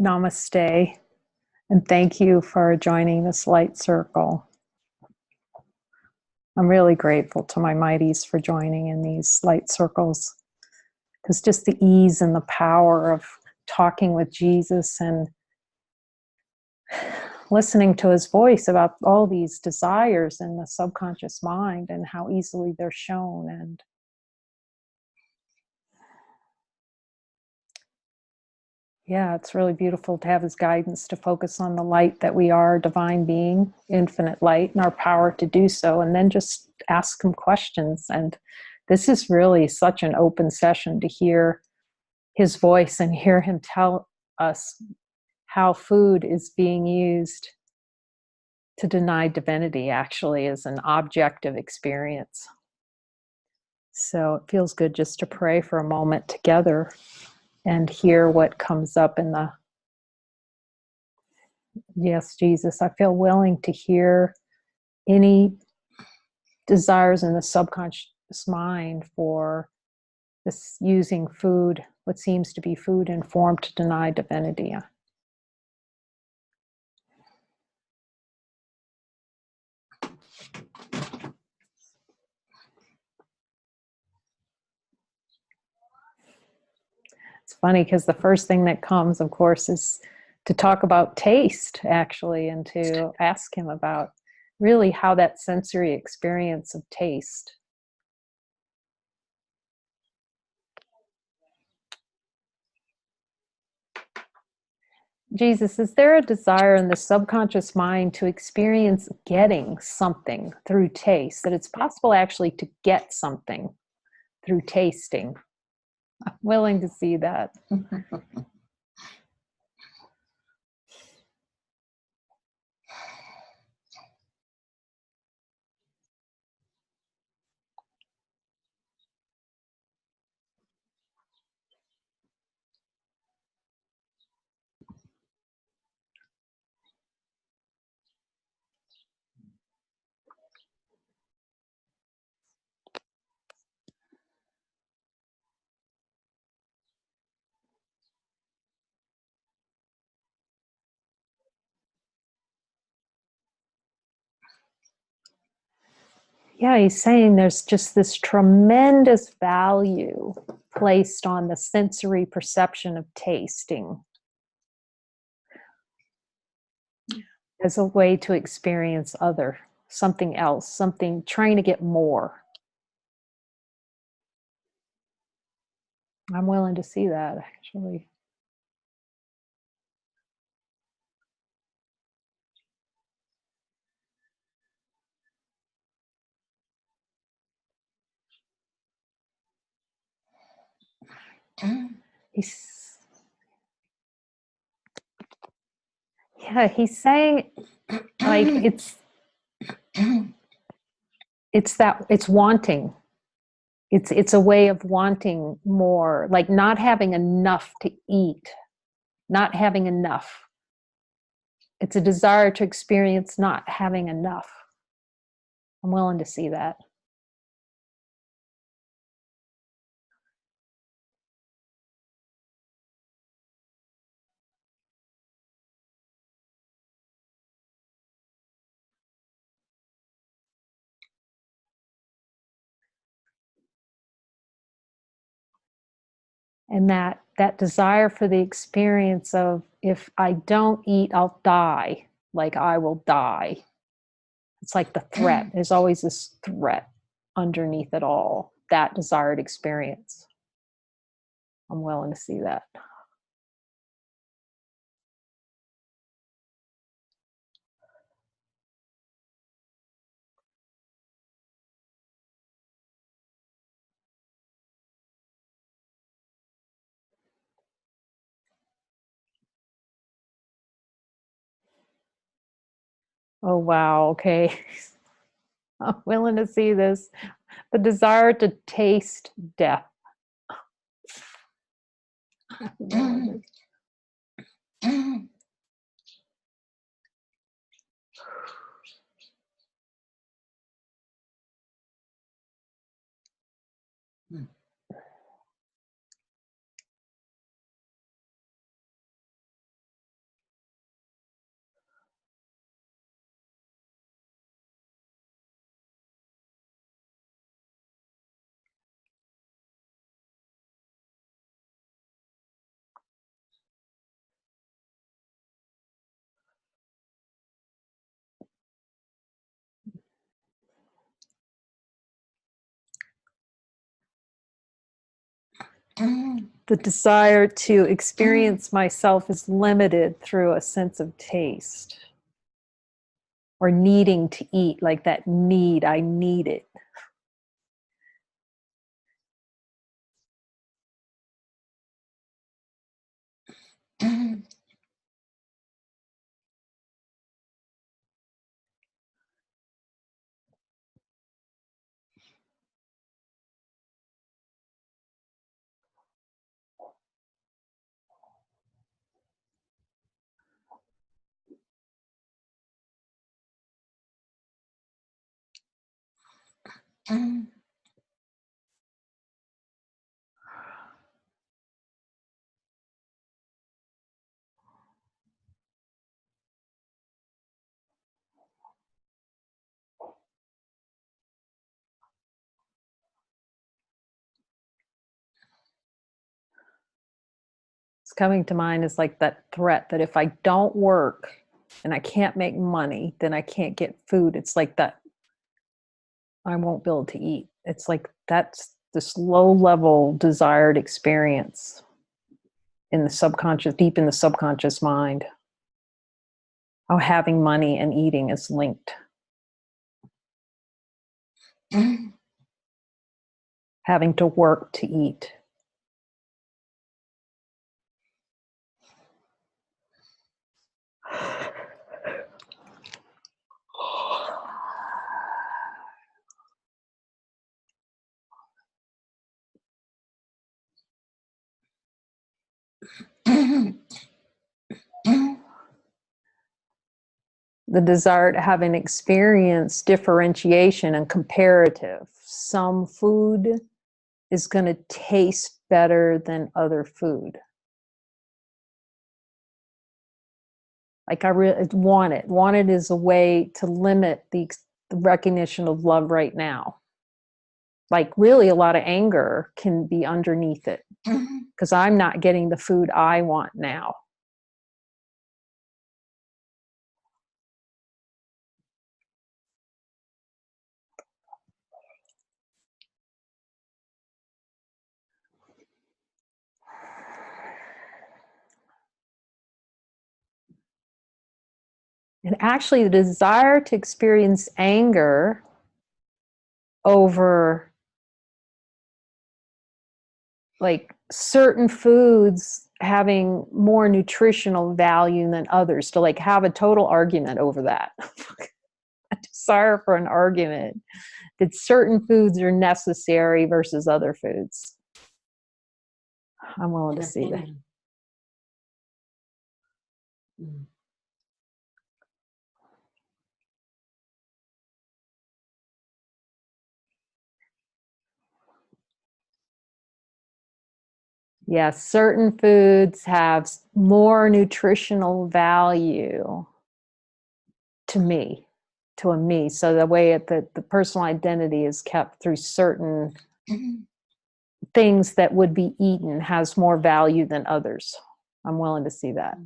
Namaste, and thank you for joining this light circle. I'm really grateful to my mighties for joining in these light circles, because just the ease and the power of talking with Jesus and listening to his voice about all these desires in the subconscious mind and how easily they're shown. And yeah, it's really beautiful to have his guidance to focus on the light that we are, divine being, infinite light, and our power to do so, and then just ask him questions. And this is really such an open session to hear his voice and hear him tell us how food is being used to deny divinity, actually, as an objective experience. So it feels good just to pray for a moment together and hear what comes up in the yes, Jesus, I feel willing to hear any desires in the subconscious mind for this using food, what seems to be food in form, to deny divinity. It's funny because the first thing that comes, of course, is to talk about taste, actually, and to ask him about really how that sensory experience of taste. Jesus, is there a desire in the subconscious mind to experience getting something through taste, that it's possible actually to get something through tasting? I'm willing to see that. Yeah, he's saying there's just this tremendous value placed on the sensory perception of tasting as a way to experience something else, something, trying to get more. I'm willing to see that, actually. He's, yeah, he's saying, like, it's that it's wanting. It's a way of wanting more, like not having enough to eat, not having enough. It's a desire to experience not having enough. I'm willing to see that. And that desire for the experience of, if I don't eat, I'll die, like I will die. It's like the threat. There's always this threat underneath it all, that desired experience. I'm willing to see that. Oh, wow. Okay. I'm willing to see this. The desire to taste death. The desire to experience myself is limited through a sense of taste or needing to eat, like that need, I need it. It's coming to mind is like that threat that if I don't work and I can't make money, then I can't get food. It's like that I won't be able to eat. It's like that's this low level desired experience in the subconscious, deep in the subconscious mind. How having money and eating is linked. Having to work to eat. The desire to have an experience, differentiation, and comparative. Some food is going to taste better than other food. Like I really want it. Want it is a way to limit the recognition of love right now. Like really a lot of anger can be underneath it because I'm not getting the food I want now. And actually the desire to experience anger over like certain foods having more nutritional value than others, to like have a total argument over that. A desire for an argument that certain foods are necessary versus other foods. I'm willing to see that. Yeah, certain foods have more nutritional value to me, to a me. So the way the personal identity is kept through certain things that would be eaten has more value than others. I'm willing to see that.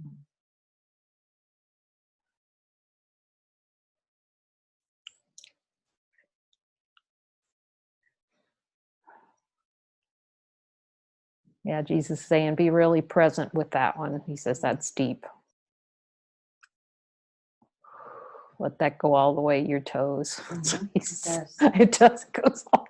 Yeah, Jesus is saying, be really present with that one. He says that's deep. Let that go all the way to your toes. It does. It goes all.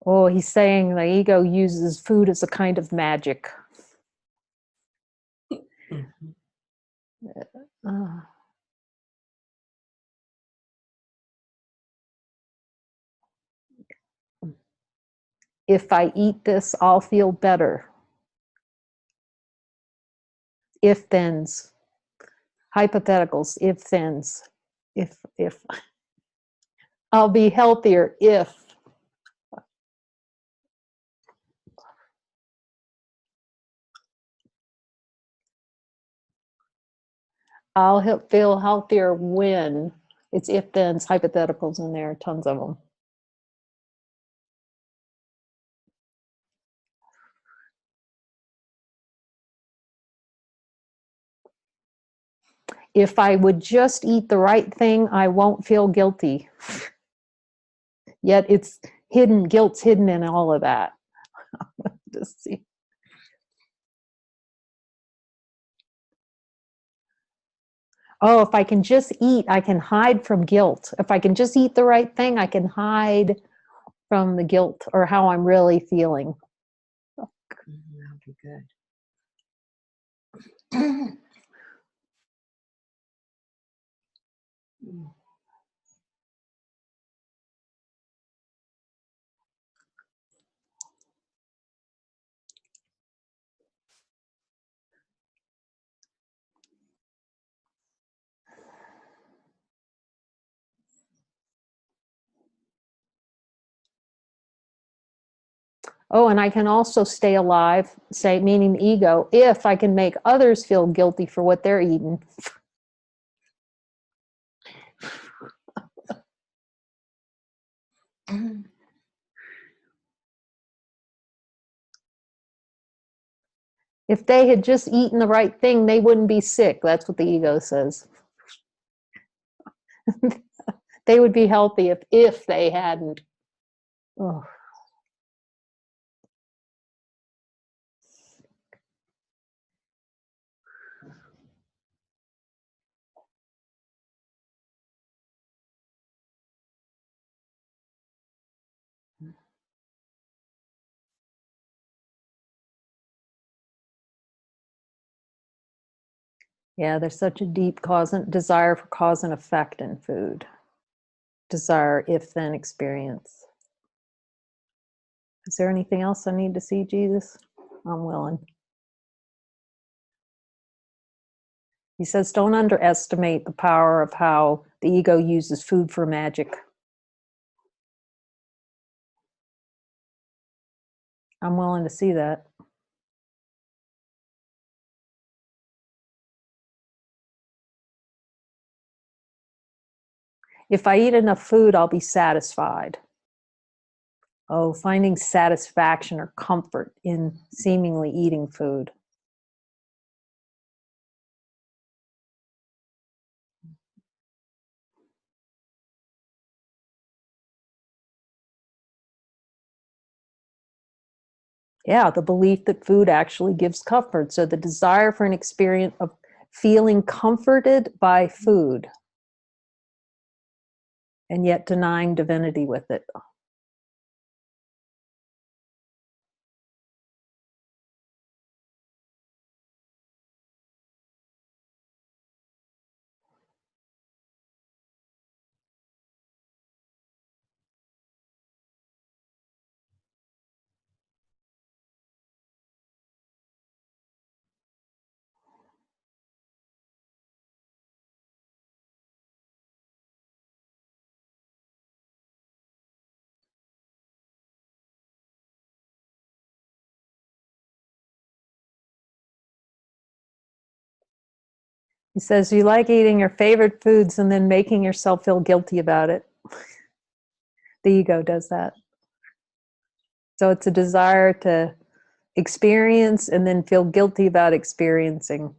Oh, he's saying the ego uses food as a kind of magic. If I eat this, I'll feel better. If thens, hypotheticals, if thens, if I'll be healthier if. I'll feel healthier when. It's if thens, hypotheticals in there, tons of them. if I would just eat the right thing, I won't feel guilty. Yet it's hidden, guilt's hidden in all of that. Just see. Oh, if I can just eat, I can hide from guilt. If I can just eat the right thing, I can hide from the guilt or how I'm really feeling. That'll be good. Oh, and I can also stay alive, say, meaning the ego, if I can make others feel guilty for what they're eating. If they had just eaten the right thing, they wouldn't be sick. That's what the ego says. They would be healthy if they hadn't. Oh. Yeah, there's such a deep desire for cause and effect in food. Desire, if then experience. Is there anything else I need to see, Jesus? I'm willing. He says, don't underestimate the power of how the ego uses food for magic. I'm willing to see that. If I eat enough food, I'll be satisfied. Oh, finding satisfaction or comfort in seemingly eating food. Yeah, the belief that food actually gives comfort. So the desire for an experience of feeling comforted by food and yet denying divinity with it. He says, you like eating your favorite foods and then making yourself feel guilty about it. The ego does that. So it's a desire to experience and then feel guilty about experiencing.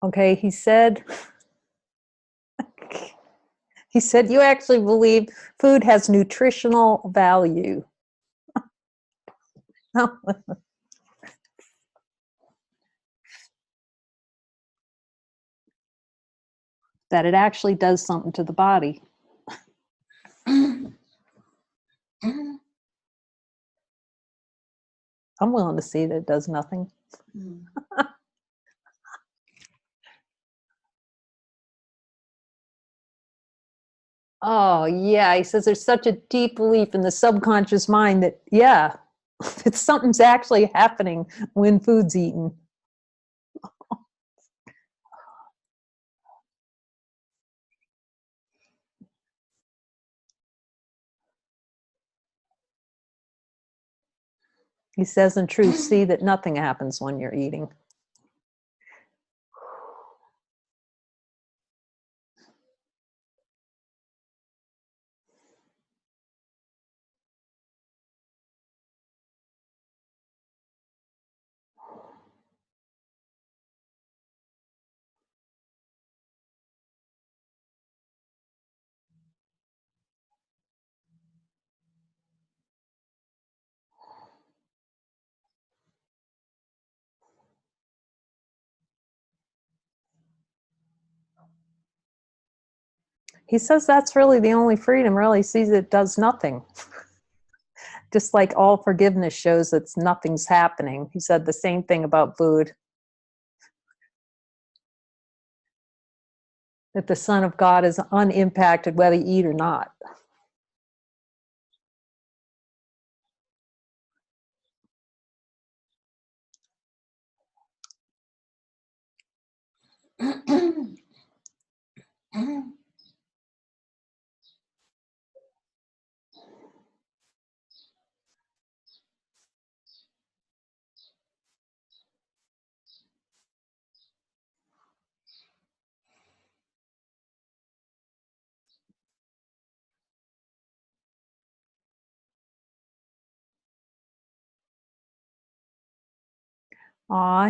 Okay, he said, you actually believe food has nutritional value. That it actually does something to the body. I'm willing to see that it does nothing. Oh, yeah. He says there's such a deep belief in the subconscious mind that, yeah, it's something's actually happening when food's eaten. He says, in truth, see that nothing happens when you're eating. He says that's really the only freedom, really. He sees it does nothing. Just like all forgiveness shows that nothing's happening. He said the same thing about food. That the Son of God is unimpacted whether you eat or not.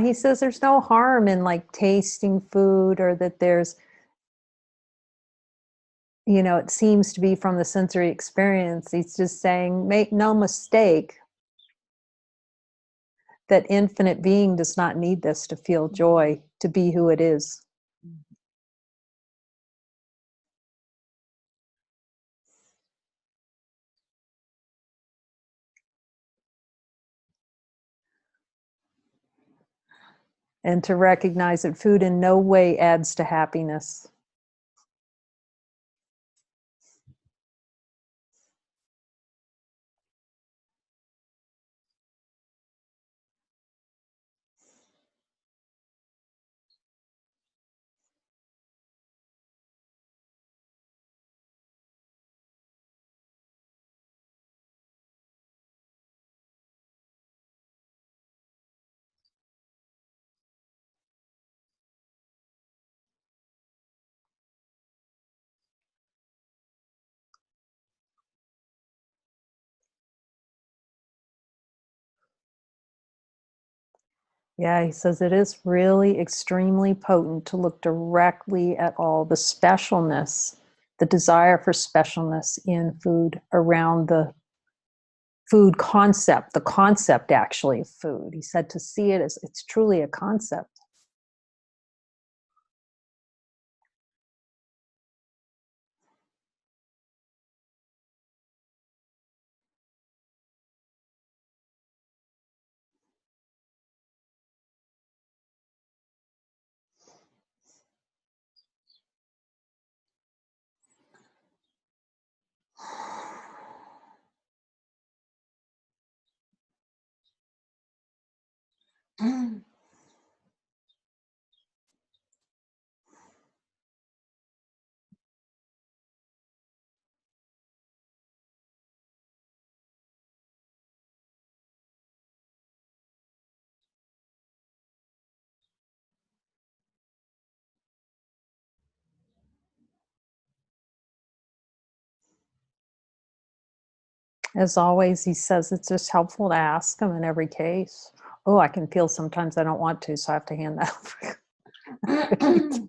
He says there's no harm in like tasting food, or that there's, it seems to be from the sensory experience. He's just saying, make no mistake that infinite being does not need this to feel joy, to be who it is. And to recognize that food in no way adds to happiness. Yeah, he says it is really extremely potent to look directly at all the specialness, the desire for specialness in food, around the food concept, the concept actually of food. He said to see it as it's truly a concept. As always, he says it's just helpful to ask him in every case. Oh, I can feel sometimes I don't want to, so I have to hand that over.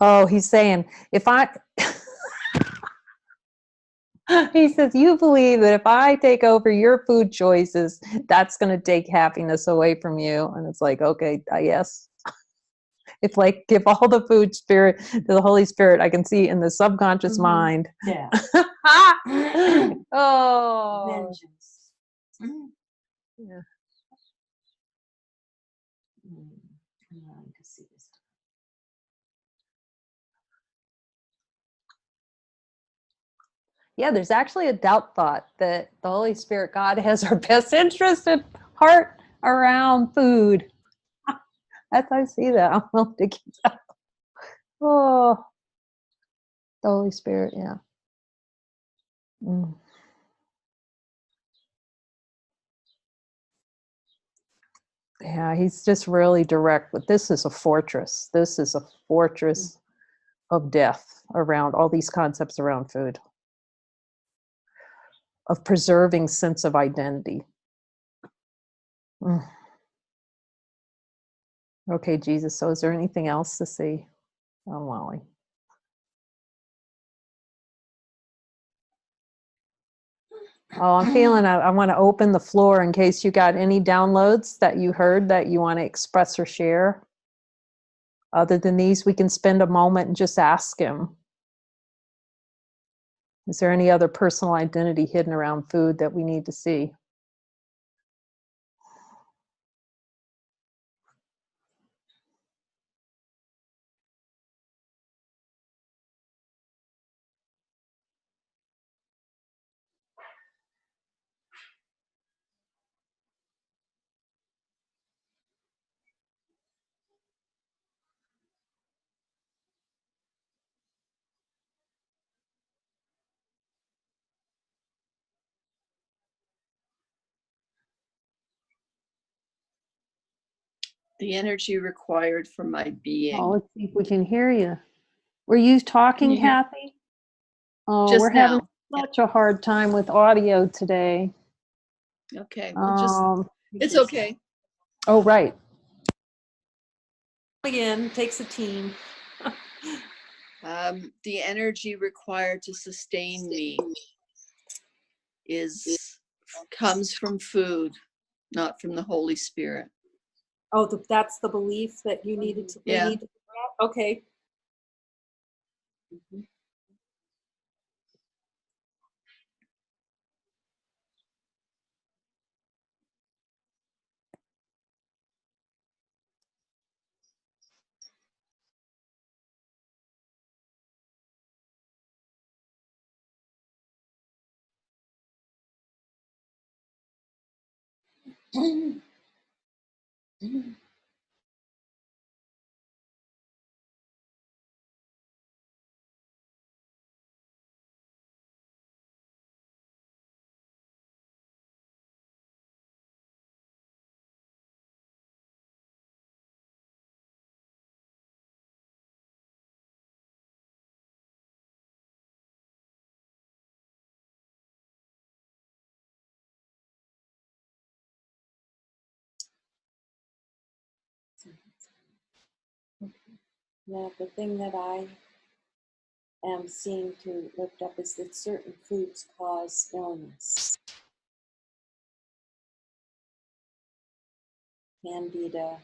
Oh, he's saying, if I, he says, you believe that if I take over your food choices, that's going to take happiness away from you. And it's like, okay, yes. If like give all the food spirit to the Holy Spirit, I can see in the subconscious mind. Yeah. Oh. Vengeance. Yeah. I'm allowing to see this. Yeah, there's actually a doubt thought that the Holy Spirit, God, has our best interest at heart around food. As I see that, I'm willing to give that. Oh, the Holy Spirit, yeah. Mm. Yeah, he's just really direct. But this is a fortress. This is a fortress of death around all these concepts around food, of preserving sense of identity. Mm. Okay, Jesus. So is there anything else to see? Oh, Molly. Oh, I'm feeling I want to open the floor in case you got any downloads that you heard that you want to express or share. Other than these, we can spend a moment and just ask him. Is there any other personal identity hidden around food that we need to see? The energy required for my being. Oh, let's see if we can hear you. Were you talking, Kathy? Oh, Just we're having now. such a hard time with audio today. Okay, well, just it's okay. Oh, right. Again, takes a team. The energy required to sustain me comes from food, not from the Holy Spirit. Oh, that's the belief that you needed to. Yeah. Need to okay. Mm-hmm. Now, the thing that I am seeing to lift up is that certain foods cause illness. Candida.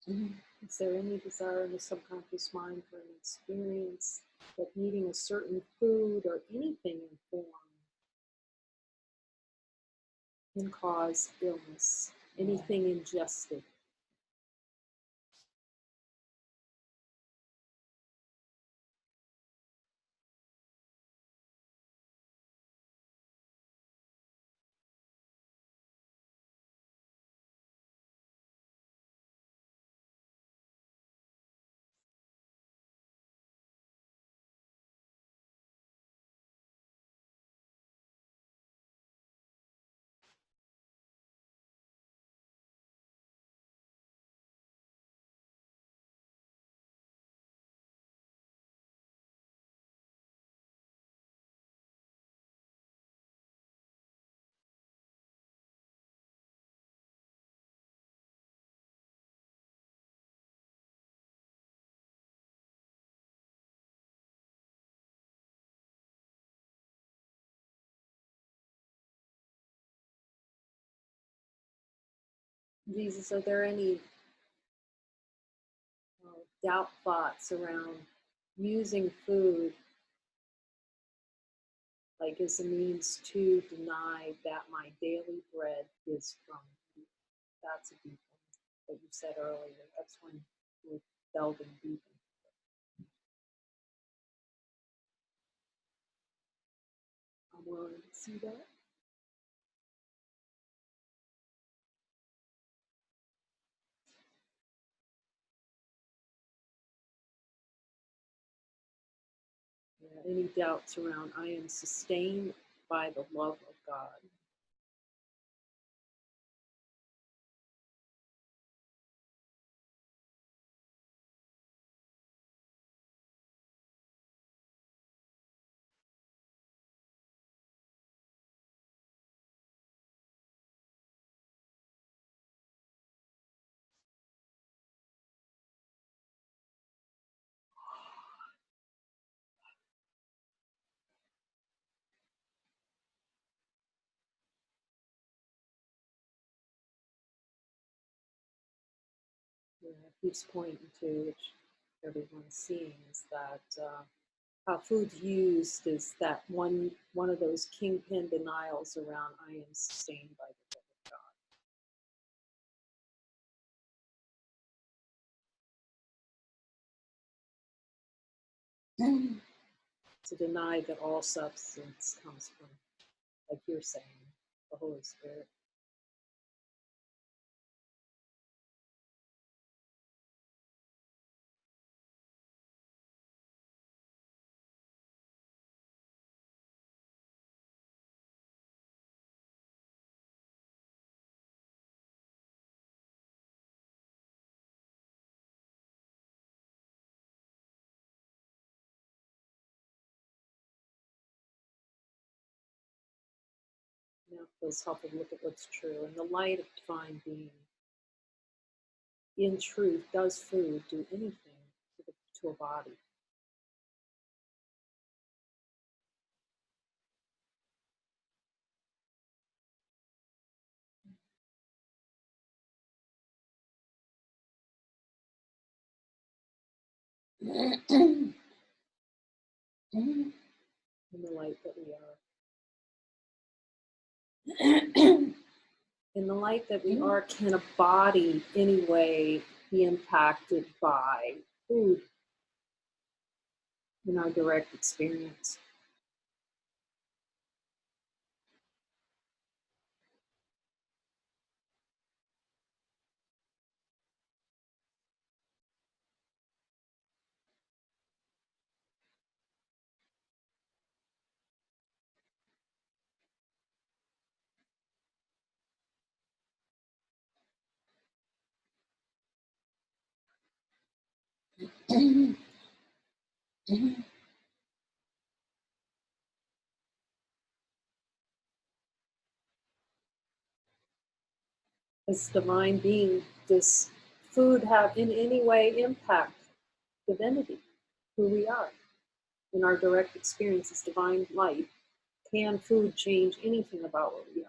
Is there any desire in the subconscious mind for an experience that eating a certain food or anything in form can cause illness? Anything ingested? Jesus, are there any doubt thoughts around using food like as a means to deny that my daily bread is from you? That's a deep one that you said earlier. That's when we're delving deep. I'm willing to see that. Yeah, any doubts around I am sustained by the love of God? Yeah, it keeps pointing to, which everyone's seeing, is that how food's used is that one of those kingpin denials around I am sustained by the love of God. To deny that all substance comes from, like you're saying, the Holy Spirit. Now it feels helpful to look at what's true. In the light of divine being, in truth, does food do anything to a body? In the light that we are. In the light that we are, can a body anyway be impacted by food in our direct experience? As divine being, does food have in any way impact divinity, who we are, in our direct experience as divine light? Can food change anything about what we are?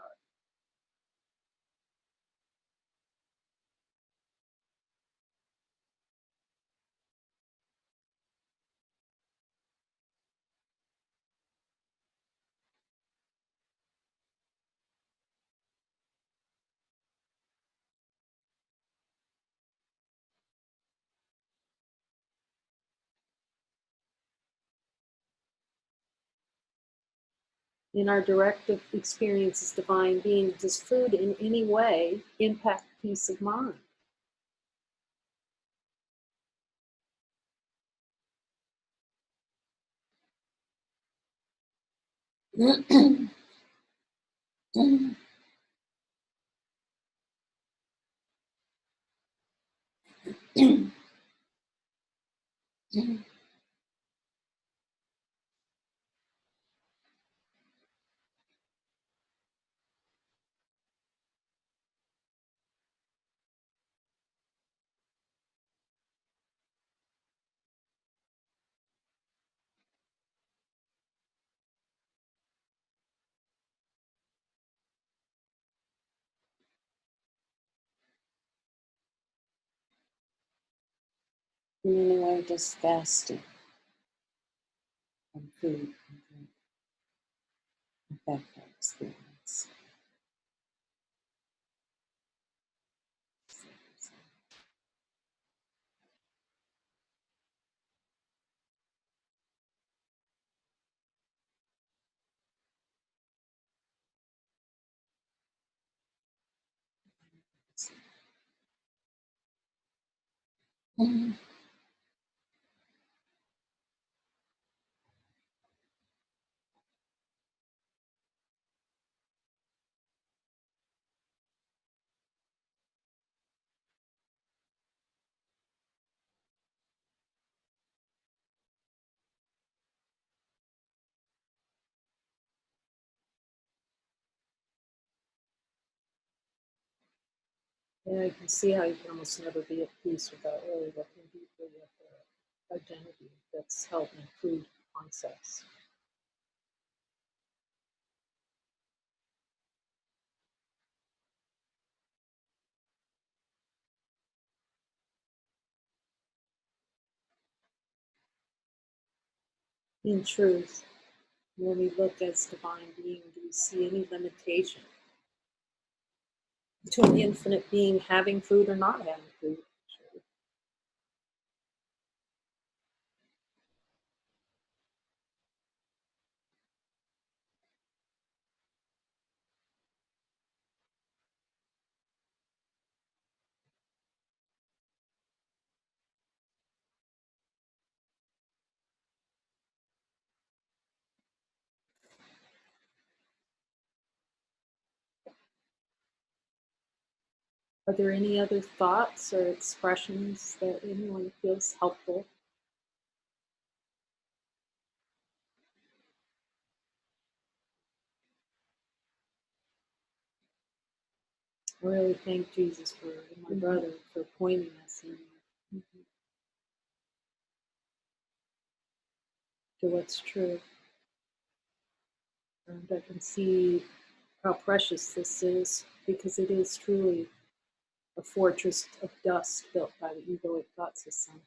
In our direct experience as divine being, does food in any way impact peace of mind? in any way does fasting from food and drink affect our experience? Mhm. Yeah, I can see how you can almost never be at peace without really looking deeply at the identity that's held in food concepts. In truth, when we look as divine being, do we see any limitation to an infinite being having food or not having food? Are there any other thoughts or expressions that anyone feels helpful? I really thank Jesus for my brother for pointing us in to what's true. And I can see how precious this is because it is truly a fortress of dust built by the egoic thought system.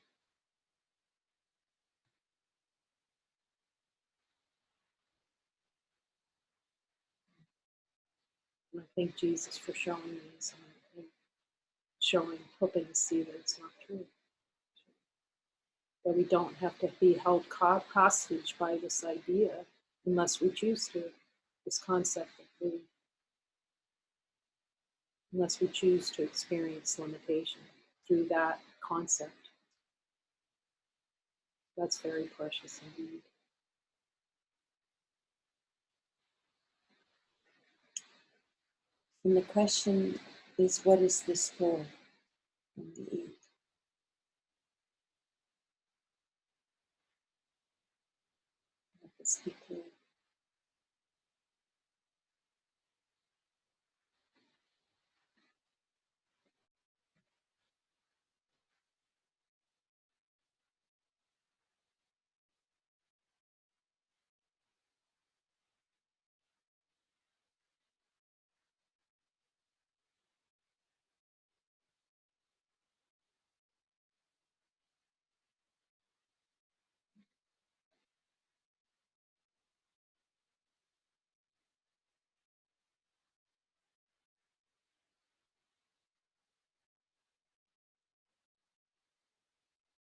And I thank Jesus for showing me this and helping us see that it's not true. That we don't have to be held hostage by this idea unless we choose to, this concept of food, unless we choose to experience limitation through that concept. That's very precious indeed. And the question is, what is this for? And the